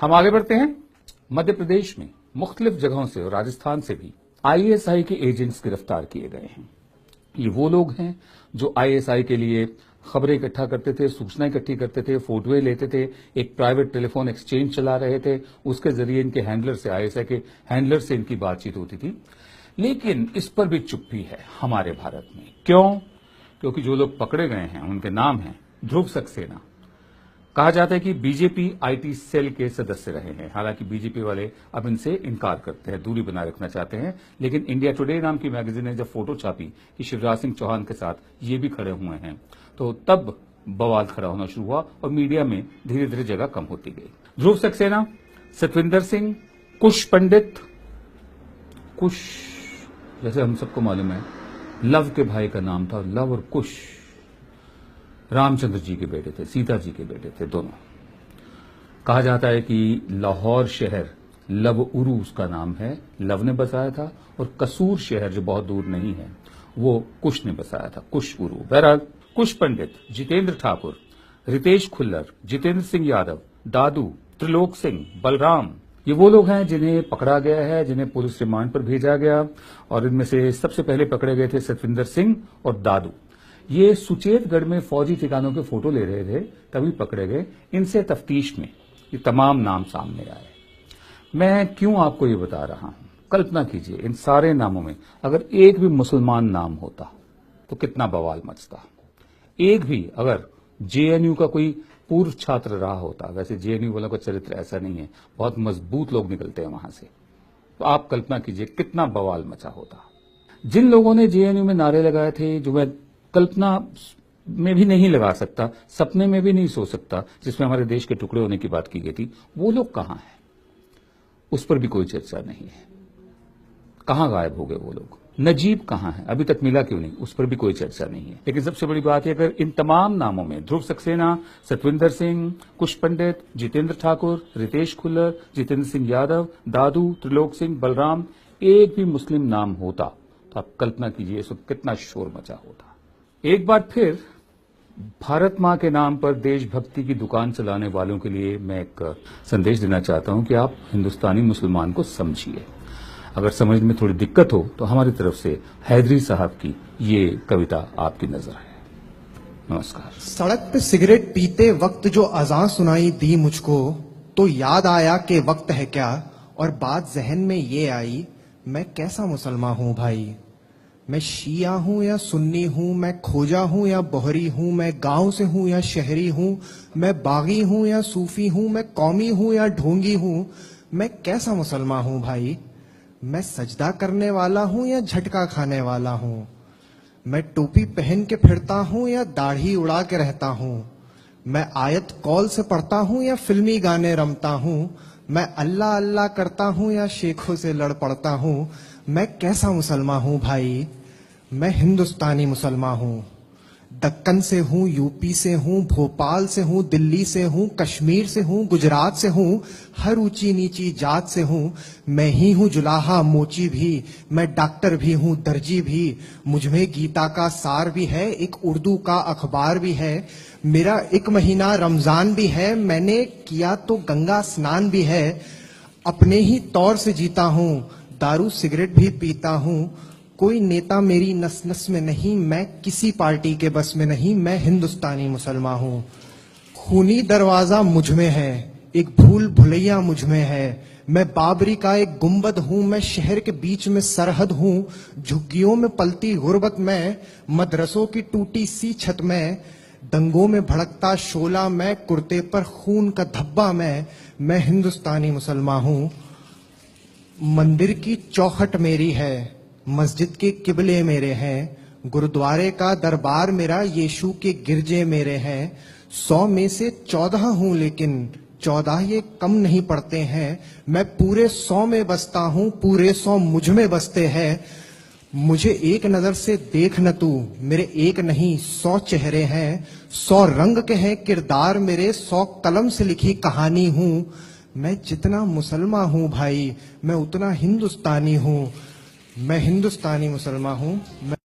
हम आगे बढ़ते हैं। मध्य प्रदेश में मुख्तलिफ जगहों से और राजस्थान से भी आईएसआई के एजेंट्स गिरफ्तार किए गए हैं। ये वो लोग हैं जो आईएसआई के लिए खबरें इकट्ठा करते थे, सूचना इकट्ठी करते थे, फोटोएं लेते थे, एक प्राइवेट टेलीफोन एक्सचेंज चला रहे थे, उसके जरिए इनके हैंडलर से, आईएसआई के हैंडलर से इनकी बातचीत होती थी। लेकिन इस पर भी चुप्पी है हमारे भारत में। क्यों? क्योंकि जो लोग पकड़े गए हैं उनके नाम हैं ध्रुव सक्सेना। कहा जाता है कि बीजेपी आईटी सेल के सदस्य रहे हैं। हालांकि बीजेपी वाले अब इनसे इनकार करते हैं, दूरी बनाए रखना चाहते हैं। लेकिन इंडिया टुडे नाम की मैगजीन ने जब फोटो छापी कि शिवराज सिंह चौहान के साथ ये भी खड़े हुए हैं, तो तब बवाल खड़ा होना शुरू हुआ और मीडिया में धीरे धीरे जगह कम होती गई। ध्रुव सक्सेना, सतविंदर सिंह, कुश पंडित, कुश जैसे हम सबको मालूम है लव के भाई का नाम था। लव और कुश रामचंद्र जी के बेटे थे, सीता जी के बेटे थे दोनों। कहा जाता है कि लाहौर शहर लव उरू उसका नाम है, लव ने बसाया था, और कसूर शहर जो बहुत दूर नहीं है वो कुश ने बसाया था, कुश उरू। बहरहाल कुश पंडित, जितेंद्र ठाकुर, रितेश खुल्लर, जितेंद्र सिंह यादव, दादू, त्रिलोक सिंह, बलराम, ये वो लोग हैं जिन्हें पकड़ा गया है, जिन्हें पुलिस रिमांड पर भेजा गया। और इनमें से सबसे पहले पकड़े गए थे सतविंदर सिंह और दादू। ये सुचेतगढ़ में फौजी ठिकानों के फोटो ले रहे थे, तभी पकड़े गए। इनसे तफ्तीश में ये तमाम नाम सामने आए। मैं क्यों आपको ये बता रहा हूं? कल्पना कीजिए इन सारे नामों में अगर एक भी मुसलमान नाम होता तो कितना बवाल मचता। एक भी अगर जेएनयू का कोई पूर्व छात्र रहा होता, वैसे जेएनयू वालों का चरित्र ऐसा नहीं है, बहुत मजबूत लोग निकलते हैं वहां से, तो आप कल्पना कीजिए कितना बवाल मचा होता। जिन लोगों ने जेएनयू में नारे लगाए थे, जो मैं कल्पना में भी नहीं लगा सकता, सपने में भी नहीं सोच सकता, जिसमें हमारे देश के टुकड़े होने की बात की गई थी, वो लोग कहां हैं? उस पर भी कोई चर्चा नहीं है। कहां गायब हो गए वो लोग? नजीब कहां है? अभी तक मिला क्यों नहीं? उस पर भी कोई चर्चा नहीं है। लेकिन सबसे बड़ी बात है, अगर इन तमाम नामों में ध्रुव सक्सेना, सतविंदर सिंह, कुश पंडित, जितेंद्र ठाकुर, रितेश खुल्लर, जितेंद्र सिंह यादव, दादू, त्रिलोक सिंह, बलराम, एक भी मुस्लिम नाम होता तो आप कल्पना कीजिए इस वक्त कितना शोर मचा होता। एक बार फिर भारत मां के नाम पर देशभक्ति की दुकान चलाने वालों के लिए मैं एक संदेश देना चाहता हूं कि आप हिंदुस्तानी मुसलमान को समझिए। अगर समझ में थोड़ी दिक्कत हो तो हमारी तरफ से हैदरी साहब की ये कविता आपकी नजर है। नमस्कार। सड़क पे सिगरेट पीते वक्त जो अज़ान सुनाई दी मुझको, तो याद आया कि वक्त है क्या, और बात जहन में ये आई, मैं कैसा मुसलमान हूँ भाई। मैं शिया हूँ या सुन्नी हूँ, मैं खोजा हूँ या बोहरी हूँ, मैं गांव से हूँ या शहरी हूँ, मैं बागी हूँ या सूफी हूँ, मैं कौमी हूँ या ढोंगी हूँ, मैं कैसा मुसलमान हूँ भाई। मैं सजदा करने वाला हूं या झटका खाने वाला हूं, मैं टोपी पहन के फिरता हूं या दाढ़ी उड़ा के रहता हूं, मैं आयत कौल से पढ़ता हूं या फिल्मी गाने रमता हूं, मैं अल्लाह अल्लाह करता हूं या शेखों से लड़ पड़ता हूं, मैं कैसा मुसलमान हूं भाई। मैं हिंदुस्तानी मुसलमान हूं। दक्कन से हूँ, यूपी से हूँ, भोपाल से हूँ, दिल्ली से हूँ, कश्मीर से हूँ, गुजरात से हूँ, हर ऊंची नीची जात से हूँ। मैं ही हूँ जुलाहा मोची भी, मैं डॉक्टर भी हूँ, दर्जी भी, मुझमें गीता का सार भी है, एक उर्दू का अखबार भी है, मेरा एक महीना रमजान भी है, मैंने किया तो गंगा स्नान भी है, अपने ही तौर से जीता हूँ, दारू सिगरेट भी पीता हूँ, कोई नेता मेरी नस नस में नहीं, मैं किसी पार्टी के बस में नहीं, मैं हिंदुस्तानी मुसलमान हूँ। खूनी दरवाजा मुझ में है, एक भूल भुलैया मुझ में है, मैं बाबरी का एक गुंबद हूँ, मैं शहर के बीच में सरहद हूँ, झुग्गियों में पलती गुर्बत में, मदरसों की टूटी सी छत में, दंगों में भड़कता शोला मैं, कुर्ते पर खून का धब्बा मैं हिंदुस्तानी मुसलमान हूँ। मंदिर की चौखट मेरी है, मस्जिद के किबले मेरे हैं, गुरुद्वारे का दरबार मेरा, यीशु के गिरजे मेरे हैं। 100 में से 14 हूं, लेकिन 14 ये कम नहीं पड़ते हैं। मैं पूरे 100 में बसता हूं, पूरे 100 मुझ में बसते हैं। मुझे एक नजर से देख न तू, मेरे एक नहीं 100 चेहरे हैं, 100 रंग के हैं किरदार मेरे, 100 कलम से लिखी कहानी हूं। मैं जितना मुसलमान हूं भाई, मैं उतना हिंदुस्तानी हूं। मैं हिंदुस्तानी मुसलमान हूं।